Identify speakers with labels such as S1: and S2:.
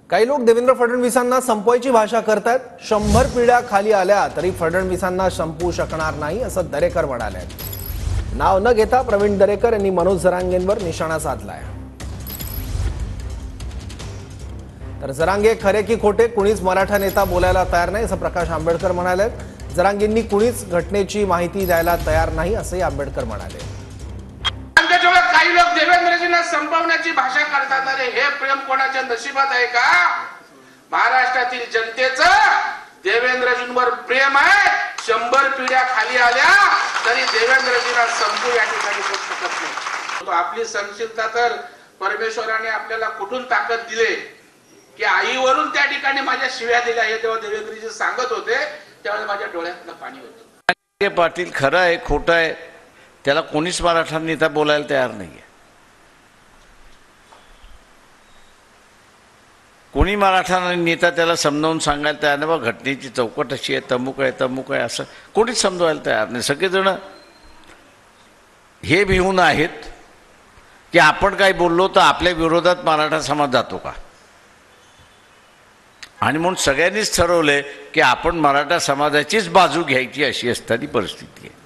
S1: काही लोक देवेंद्र फडणवीसांना संपवायची भाषा करतात। 100 पिढ्या खाली आल्या तरी फडणवीसांना संपवू शकणार नाही असं दरेकर म्हणाले। नाव न घेता प्रवीण दरेकर यांनी मनोज जरांगेंवर निशाणा साधलाय। तर जरांगे खरे की खोटे कुणीच मराठा नेता बोलायला तयार नाही असं प्रकाश आंबेडकर म्हणाले। जरांगेंनी कुणीच घटनेची माहिती द्यायला तयार नाही असंही आंबेडकर म्हणाले।
S2: काही लोक देवेंद्रजींना संपवण्याची भाषा करतात। अरे हे प्रेम कोणाच्या नशिबात आहे का? महाराष्ट्रातील जनतेचं देवेंद्रजींवर प्रेम आहे। 100 पिढ्या खाली आल्या तरी देवेंद्रजींना संपू या ठिकाणी होऊ शकत नाही। तो आपली सहनशीलता तर परमेश्वराने आपल्याला कुठून ताकद दिली की आईवरून त्या ठिकाणी माझ्या शिव्या दिल्या हे तेव्हा देवेंद्रजी सांगत होते त्यावेळेस माझ्या डोळ्यातलं पाणी होतं।
S3: पाटील खरं आहे खोटं आहे त्याला कोणीच मराठा नेता बोलायला तयार नाहीये। कोणी मराठा नेता त्याला समजावून सांगायला तयार नाही। बा घटनेची चौकट अशी आहे, तमुक आहे असं कोणीच समजवायला तयार नाही। सगळेजण हे भिवून आहेत की आपण काय बोललो तर आपल्या विरोधात मराठा समाज जातो का, आणि म्हणून सगळ्यांनीच ठरवलंय की आपण मराठा समाजाचीच बाजू घ्यायची अशी असणारी परिस्थिती आहे।